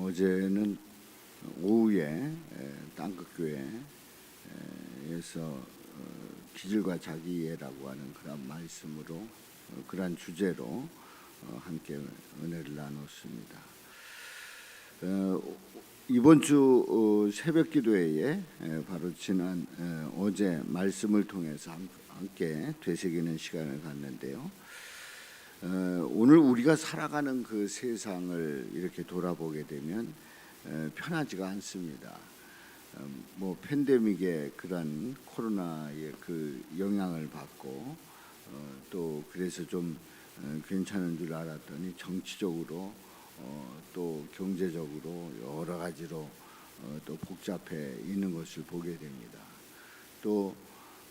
어제는 오후에 땅끝교회에서 기질과 자기애라고 하는 그런 말씀으로 그런 주제로 함께 은혜를 나눴습니다. 이번 주 새벽 기도회에 바로 지난 어제 말씀을 통해서 함께 되새기는 시간을 갖는데요. 오늘 우리가 살아가는 그 세상을 이렇게 돌아보게 되면 편하지가 않습니다. 뭐 팬데믹의 그런 코로나의 그 영향을 받고 또 그래서 좀 괜찮은 줄 알았더니 정치적으로 또 경제적으로 여러 가지로 또 복잡해 있는 것을 보게 됩니다. 또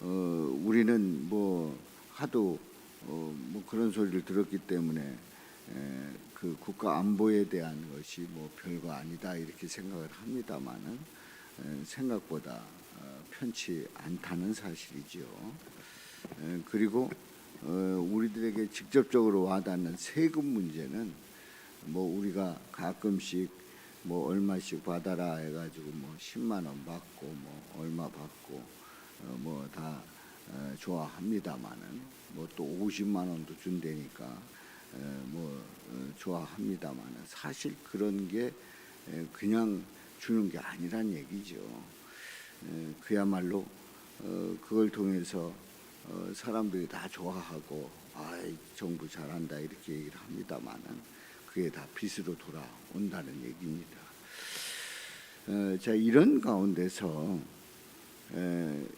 우리는 뭐 하도 뭐 그런 소리를 들었기 때문에 그 국가 안보에 대한 것이 뭐 별거 아니다 이렇게 생각을 합니다만은 생각보다 편치 않다는 사실이지요. 그리고 우리들에게 직접적으로 와닿는 세금 문제는 뭐 우리가 가끔씩 뭐 얼마씩 받아라 해가지고 뭐 10만 원 받고 뭐 얼마 받고 뭐 다 좋아합니다만은 뭐 또 50만 원도 준다니까 뭐 좋아합니다만은 사실 그런 게 그냥 주는 게 아니란 얘기죠. 그야말로 그걸 통해서 사람들이 다 좋아하고 정부 잘한다 이렇게 얘기를 합니다만은 그게 다 빚으로 돌아온다는 얘기입니다. 자, 이런 가운데서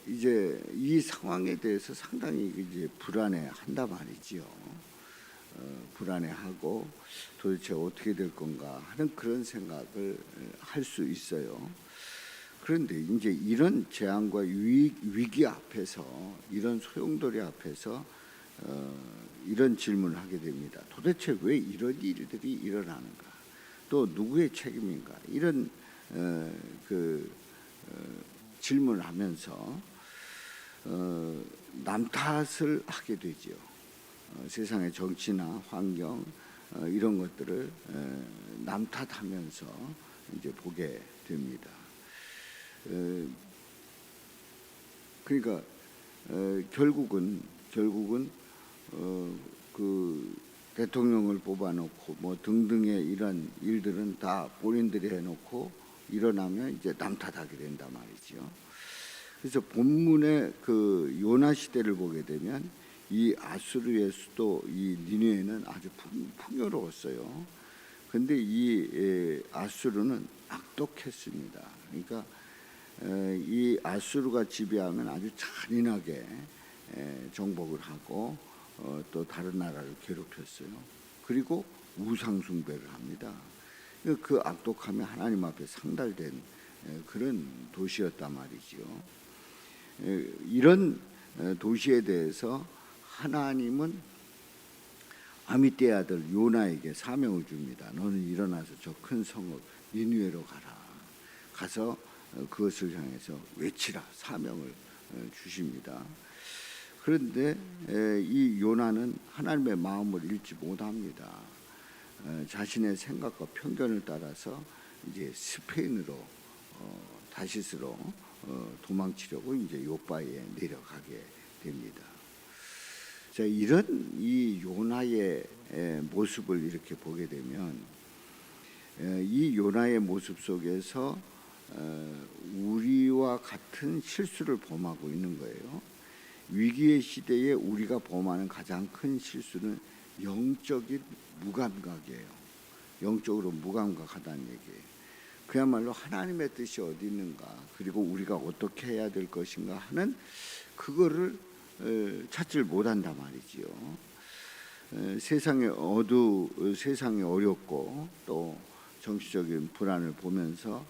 이제 이 상황에 대해서 상당히 이제 불안해한단 말이지요. 불안해하고 도대체 어떻게 될 건가 하는 그런 생각을 할 수 있어요. 그런데 이제 이런 재앙과 위기 앞에서 이런 소용돌이 앞에서 이런 질문을 하게 됩니다. 도대체 왜 이런 일들이 일어나는가? 또 누구의 책임인가? 이런 질문을 하면서 남 탓을 하게 되지요. 세상의 정치나 환경 이런 것들을 남 탓하면서 이제 보게 됩니다. 그러니까 결국은 그 대통령을 뽑아놓고 뭐 등등의 이런 일들은 다 본인들이 해놓고 일어나면 이제 남 탓하게 된단 말이죠. 그래서 본문의 그 요나 시대를 보게 되면 이 아수르의 수도 이 니느웨는 아주 풍요로웠어요. 근데 이 아수르는 악독했습니다. 그러니까 이 아수르가 지배하면 아주 잔인하게 정복을 하고 또 다른 나라를 괴롭혔어요. 그리고 우상 숭배를 합니다. 그 악독함이 하나님 앞에 상달된 그런 도시였단 말이죠. 이런 도시에 대해서 하나님은 아미떼의 아들 요나에게 사명을 줍니다. 너는 일어나서 저 큰 성읍 니느웨로 가라. 가서 그것을 향해서 외치라. 사명을 주십니다. 그런데 이 요나는 하나님의 마음을 읽지 못합니다. 자신의 생각과 편견을 따라서 이제 스페인으로 다시스로 도망치려고 이제 요바에 내려가게 됩니다. 자, 이런 이 요나의 모습을 이렇게 보게 되면 이 요나의 모습 속에서 우리와 같은 실수를 범하고 있는 거예요. 위기의 시대에 우리가 범하는 가장 큰 실수는 영적인 무감각이에요. 영적으로 무감각하다는 얘기예요. 그야말로 하나님의 뜻이 어디 있는가, 그리고 우리가 어떻게 해야 될 것인가 하는 그거를 찾지를 못한단 말이지요. 세상이 어렵고 또 정치적인 불안을 보면서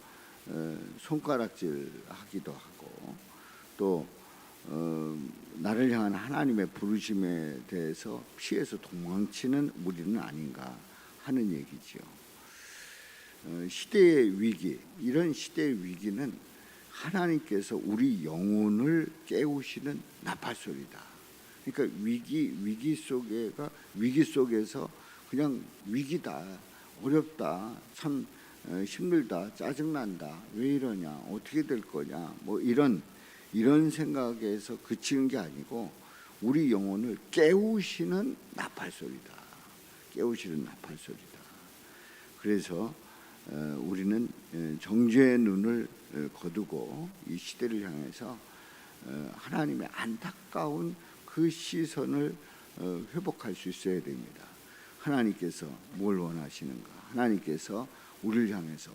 손가락질하기도 하고 또 나를 향한 하나님의 부르심에 대해서 피해서 도망치는 우리는 아닌가 하는 얘기지요. 시대의 위기, 이런 시대의 위기는 하나님께서 우리 영혼을 깨우시는 나팔소리다. 그러니까 위기 속에서 그냥 위기다, 어렵다, 참 힘들다, 짜증난다, 왜 이러냐, 어떻게 될 거냐, 뭐 이런 생각에서 그치는 게 아니고 우리 영혼을 깨우시는 나팔소리다. 깨우시는 나팔소리다. 그래서 우리는 정죄의 눈을 거두고 이 시대를 향해서 하나님의 안타까운 그 시선을 회복할 수 있어야 됩니다. 하나님께서 뭘 원하시는가? 하나님께서 우리를 향해서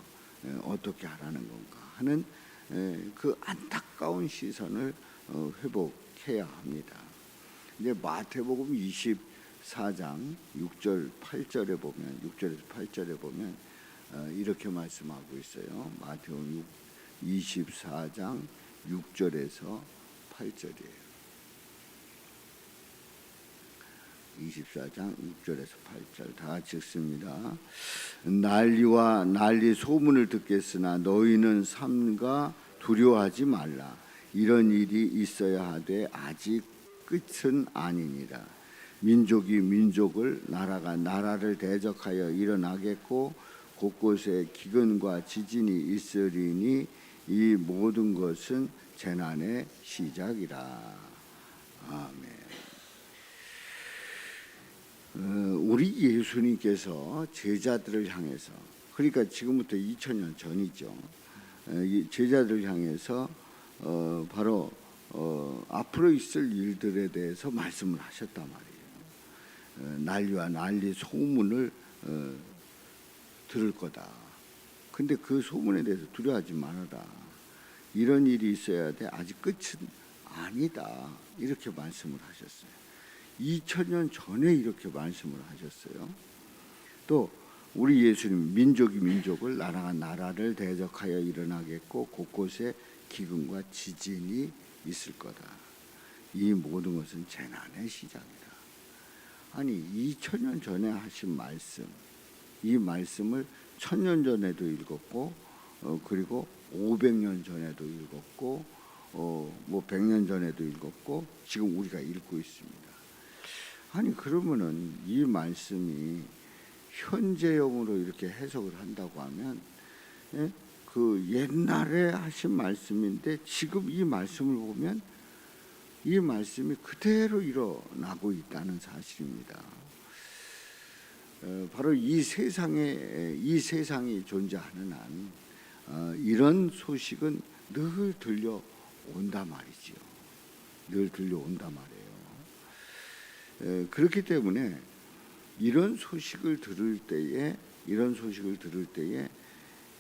어떻게 하라는 건가 하는 그 안타까운 시선을 회복해야 합니다. 이제 마태복음 24장 6절 8절에 보면 6절에서 8절에 보면 이렇게 말씀하고 있어요. 마태복음 24장 6절에서 8절이에요. 24장 6절에서 8절 다 같이 읽습니다. 난리와 난리 소문을 듣겠으나 너희는 삼가 두려워하지 말라. 이런 일이 있어야 하되 아직 끝은 아니니라. 민족이 민족을 나라가 나라를 대적하여 일어나겠고 곳곳에 기근과 지진이 있으리니 이 모든 것은 재난의 시작이라. 아멘. 우리 예수님께서 제자들을 향해서, 그러니까 지금부터 2000년 전이죠. 제자들을 향해서 바로 앞으로 있을 일들에 대해서 말씀을 하셨단 말이에요. 난리와 난리 소문을 들을 거다. 근데 그 소문에 대해서 두려워하지 말아라. 이런 일이 있어야 돼. 아직 끝은 아니다. 이렇게 말씀을 하셨어요. 2000년 전에 이렇게 말씀을 하셨어요. 또 우리 예수님 민족이 민족을 나라가 나라를 대적하여 일어나겠고 곳곳에 기근과 지진이 있을 거다. 이 모든 것은 재난의 시작이다. 아니 2000년 전에 하신 말씀, 이 말씀을 1000년 전에도 읽었고 그리고 500년 전에도 읽었고 뭐 100년 전에도 읽었고 지금 우리가 읽고 있습니다. 아니 그러면은 이 말씀이 현재형으로 이렇게 해석을 한다고 하면 그 옛날에 하신 말씀인데 지금 이 말씀을 보면 이 말씀이 그대로 일어나고 있다는 사실입니다. 바로 이 세상이 존재하는 한 이런 소식은 늘 들려온단 말이죠. 늘 들려온단 말이에요. 그렇기 때문에 이런 소식을 들을 때에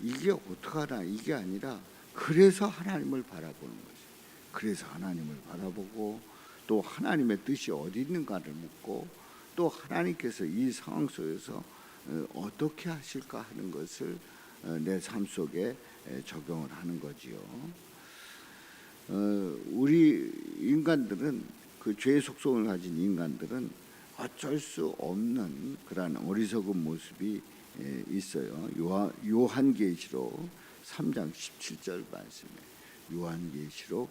이게 어떡하나 이게 아니라 그래서 하나님을 바라보는 거죠. 그래서 하나님을 바라보고 또 하나님의 뜻이 어디 있는가를 묻고 또 하나님께서 이 상황 속에서 어떻게 하실까 하는 것을 내 삶 속에 적용을 하는 거지요. 우리 인간들은 그 죄의 속성을 가진 인간들은 어쩔 수 없는 그런 어리석은 모습이 있어요. 요한계시록 3장 17절 말씀에 요한계시록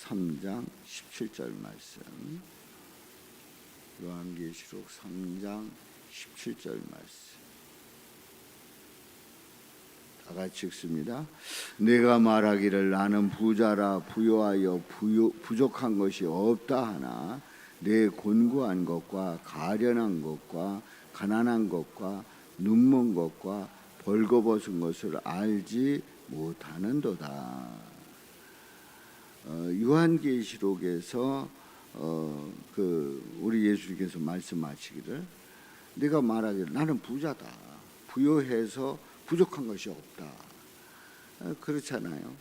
3장 17절 말씀. 요한계시록 3장 17절 말씀. 다 같이 읽습니다. 내가 말하기를 나는 부자라 부요하여 부족한 것이 없다 하나 내 곤고한 것과 가련한 것과 가난한 것과 눈먼 것과 벌거벗은 것을 알지 못하는도다. 요한계시록에서 우리 예수님께서 말씀하시기를 내가 말하기를 나는 부자다. 부요해서 부족한 것이 없다. 그렇잖아요.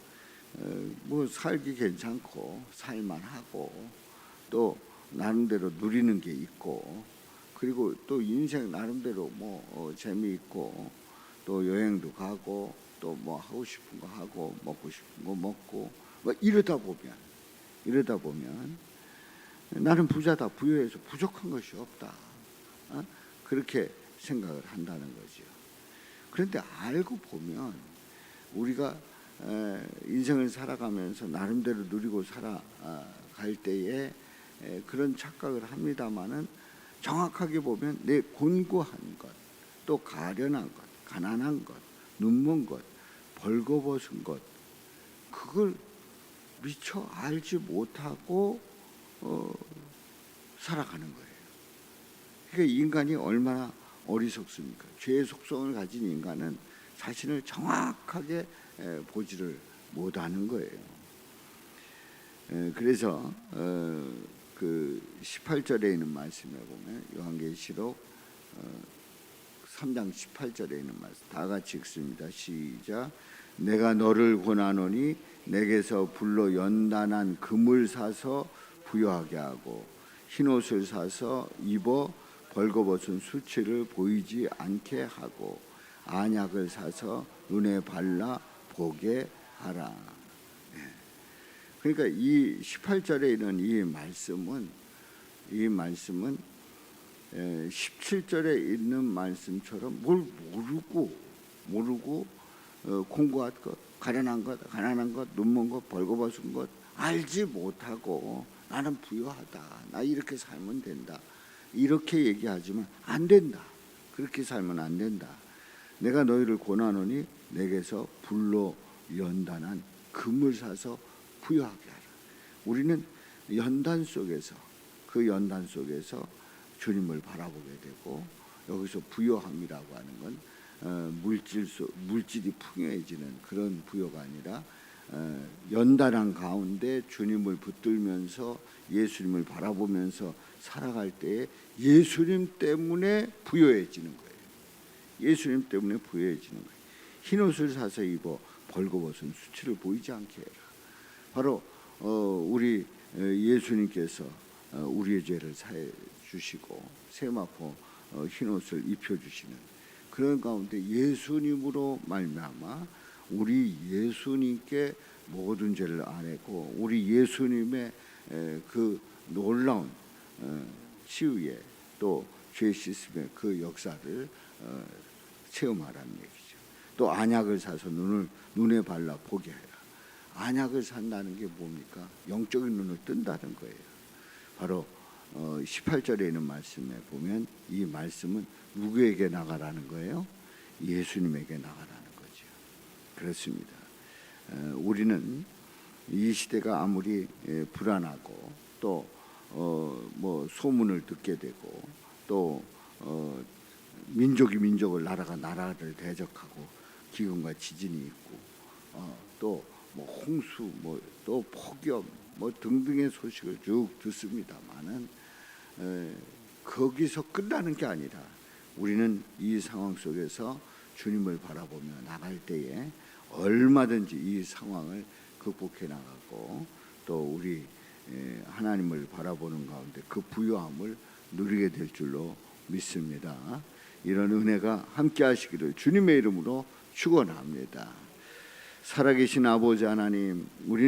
뭐 살기 괜찮고 살만하고 또 나름대로 누리는 게 있고 그리고 또 인생 나름대로 뭐 재미있고 또 여행도 가고 또 뭐 하고 싶은 거 하고 먹고 싶은 거 먹고 뭐 이러다 보면 나는 부자다. 부유해서 부족한 것이 없다. 그렇게 생각을 한다는 거죠. 그런데 알고 보면 우리가 인생을 살아가면서 나름대로 누리고 살아갈 때에 그런 착각을 합니다마는 정확하게 보면 내 곤고한 것, 또 가련한 것, 가난한 것, 눈먼 것, 벌거벗은 것, 그걸 미처 알지 못하고 살아가는 거예요. 그러니까 인간이 얼마나 어리석습니까? 죄의 속성을 가진 인간은 자신을 정확하게 보지를 못하는 거예요. 그래서 그 18절에 있는 말씀에 보면 요한계시록 3장 18절에 있는 말씀 다 같이 읽습니다. 시작. 내가 너를 권하노니 내게서 불로 연단한 금을 사서 부여하게 하고 흰옷을 사서 입어 벌거벗은 수치를 보이지 않게 하고 안약을 사서 눈에 발라 보게 하라. 그러니까 이 18절에 있는 이 말씀은 17절에 있는 말씀처럼 뭘 모르고 공고한 것, 가난한 것, 눈먼 것, 벌거벗은 것 알지 못하고 나는 부유하다, 나 이렇게 살면 된다, 이렇게 얘기하지만 안 된다. 그렇게 살면 안 된다. 내가 너희를 권하노니 내게서 불로 연단한 금을 사서 부여하게 하라. 우리는 연단 속에서 그 연단 속에서 주님을 바라보게 되고 여기서 부요함이라고 하는 건 물질이 풍요해지는 그런 부요가 아니라 연단한 가운데 주님을 붙들면서 예수님을 바라보면서 살아갈 때에 예수님 때문에 부요해지는 거예요. 예수님 때문에 부요해지는 거예요. 흰옷을 사서 입어 벌거벗은 수치를 보이지 않게 해라. 바로 우리 예수님께서 우리의 죄를 사해 주시고 세마포 흰옷을 입혀주시는 그런 가운데 예수님으로 말미암아 우리 예수님께 모든 죄를 안했고 우리 예수님의 그 놀라운 치유의 또 죄 씻음의 그 역사를 체험하라는 얘기죠. 또 안약을 사서 눈에 발라 보게 해라. 안약을 산다는 게 뭡니까? 영적인 눈을 뜬다는 거예요. 바로 18절에 있는 말씀에 보면 이 말씀은 누구에게 나가라는 거예요? 예수님에게 나가라는 거죠. 그렇습니다. 우리는 이 시대가 아무리 불안하고 또 뭐 소문을 듣게 되고 또 민족이 민족을 나라가 나라를 대적하고 기근과 지진이 있고 또 뭐 홍수 또 폭염 등등의 소식을 쭉 듣습니다만은 거기서 끝나는 게 아니라 우리는 이 상황 속에서 주님을 바라보며 나갈 때에 얼마든지 이 상황을 극복해 나가고 또 우리 하나님을 바라보는 가운데 그 부요함을 누리게 될 줄로 믿습니다. 이런 은혜가 함께 하시기를 주님의 이름으로 축원합니다. 살아계신 아버지 하나님, 우리